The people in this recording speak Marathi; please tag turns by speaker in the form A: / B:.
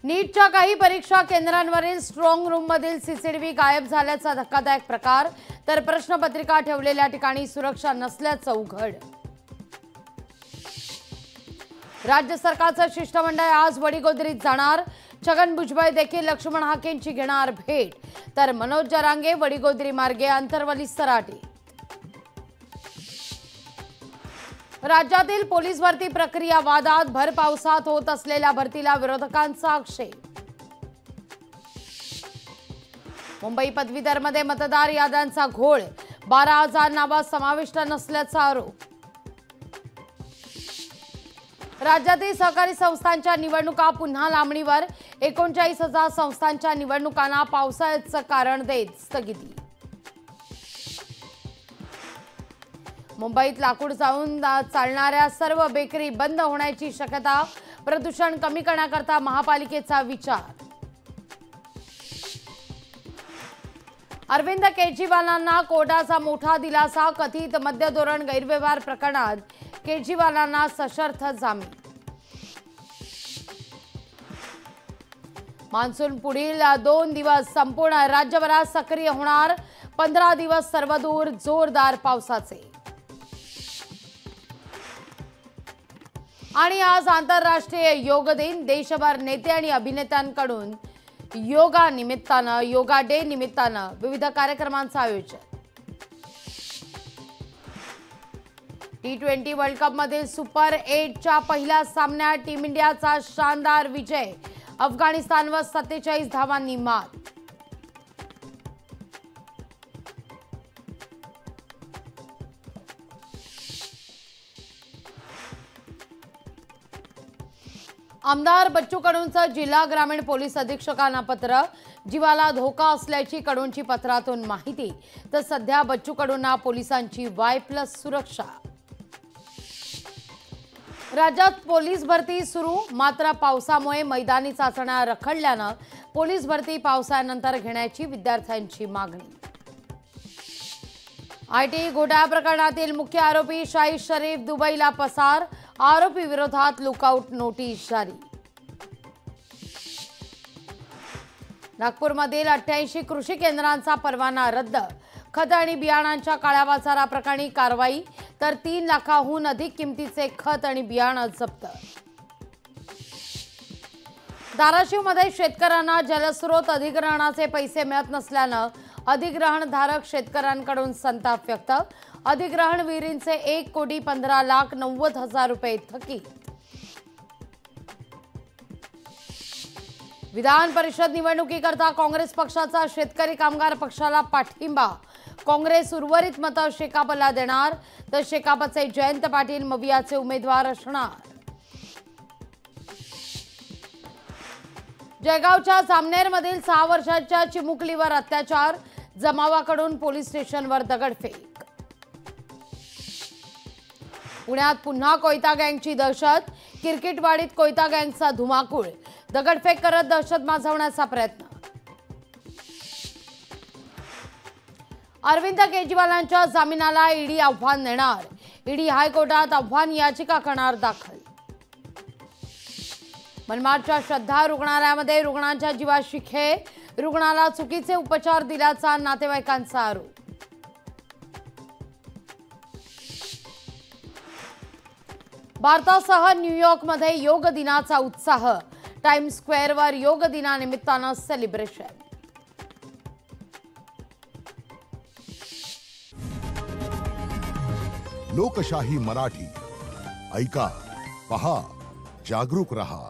A: नीटच्या काही परीक्षा केंद्रांवरील स्ट्रॉंग रूममधील सीसीटीव्ही गायब झाल्याचा धक्कादायक प्रकार, तर प्रश्नपत्रिका ठेवलेल्या ठिकाणी सुरक्षा नसल्याचं उघड। राज्य सरकारचं शिष्टमंडळ आज वडीगोद्रीत जाणार। छगन भुजबळ देखील लक्ष्मण हाकेंची घेणार भेट, तर मनोज जरांगे वडीगोद्री मार्गे अंतरवली सराटी। राज्यातील पोलीस भरती प्रक्रिया वादात, भर पावसात होत असलेल्या भरतीला विरोधकांचा आक्षेप। मुंबई पदवीधरमध्ये मतदार याद्यांचा घोळ, 12,000 नावा समाविष्ट नसल्याचा आरोप। राज्यातील सहकारी संस्थांच्या निवडणुका पुन्हा लांबणीवर, 39,000 संस्थांच्या निवडणुकांना पावसाळ्याचं कारण देत स्थगिती। मुंबईत लाकूड जाळून चालणाऱ्या सर्व बेकरी बंद होण्याची शक्यता, प्रदूषण कमी करण्याकरता महापालिकेचा विचार। अरविंद केजरीवालांना कोर्टाचा मोठा दिलासा, कथित मद्य धोरण गैरव्यवहार प्रकरणात केजरीवालांना सशर्त जामीन। मान्सून पुढील 2 दिवस संपूर्ण राज्यभरात सक्रिय होणार, 15 दिवस सर्वदूर जोरदार पावसाचे। आणि आज आंतरराष्ट्रीय योग दिन, देशभर नेते आणि अभिनेत्यांकडून योगा डे निमित्तानं विविध कार्यक्रमांचं आयोजन। T20 वर्ल्ड कप मधील सुपर 8च्या पहिल्या सामन्यात टीम इंडियाचा शानदार विजय, अफगाणिस्तानवर 47 धावांनी मात। आमदार बच्चू कडूंचं जिल्हा ग्रामीण पोलीस अधीक्षकांना पत्र, जीवाला धोका असल्याची कडूंची पत्रातून माहिती, तर सध्या बच्चू कडूंना पोलिसांची Y+ सुरक्षा। राज्यात पोलीस भरती सुरू, मात्र पावसामुळे मैदानी चाचण्या रखडल्यानं पोलीस भरती पावसाळ्यानंतर घेण्याची विद्यार्थ्यांची मागणी। IT घोटाळा प्रकरणातील मुख्य आरोपी शाहीद शरीफ दुबईला पसार, आरोपी विरोधात लुकआउट नोटीस जारी। नागपूरमधील 88 कृषी केंद्रांचा परवाना रद्द, खत आणि बियाणांच्या काळ्या बाजाराप्रकरणी कारवाई, तर 3 लाखांहून अधिक किमतीचे खत आणि बियाणं जप्त। धाराशिवमध्ये शेतकऱ्यांना जलस्रोत अधिग्रहणाचे पैसे मिळत नसल्यानं अधिग्रहणधारक शेतकऱ्यांकडून संताप व्यक्त, अधिग्रहण विहिरींचे 1,15,90,000 रुपये थकीत। विधान परिषद निवडणुकीकरता काँग्रेस पक्षाचा शेतकरी कामगार पक्षाला पाठिंबा, काँग्रेस उर्वरित मतं शेकापला देणार, तर शेकापचे जयंत पाटील मवियाचे उमेदवार असणार। जळगावच्या जामनेरमधील 6 वर्षाच्या चिमुकलीवर अत्याचार, जमावाकडून पोलीस स्टेशनवर दगडफेक। पुण्यात पुन्हा कोयता गँगची दहशत, किरकिटवाडीत कोयता गँगचा धुमाकूळ, दगडफेक करत दहशत माजवण्याचा प्रयत्न। अरविंद केजरीवालांच्या जामिनाला ईडी आव्हान देणार, ईडी हायकोर्टात आव्हान याचिका करणार दाखल। मनमाडच्या श्रद्धा रुग्णालयामध्ये रुग्णांच्या जीवाशी खेळ, रुग्णाला चुकीचे उपचार दिल्याचा नातेवाईकांचा आरोप। भारतासह न्यूयॉर्कमध्ये योग दिनाचा उत्साह, टाइम्स स्क्वेअरवर योग दिनानिमित्तानं सेलिब्रेशन।
B: लोकशाही मराठी ऐका, पहा, जागरूक रहा।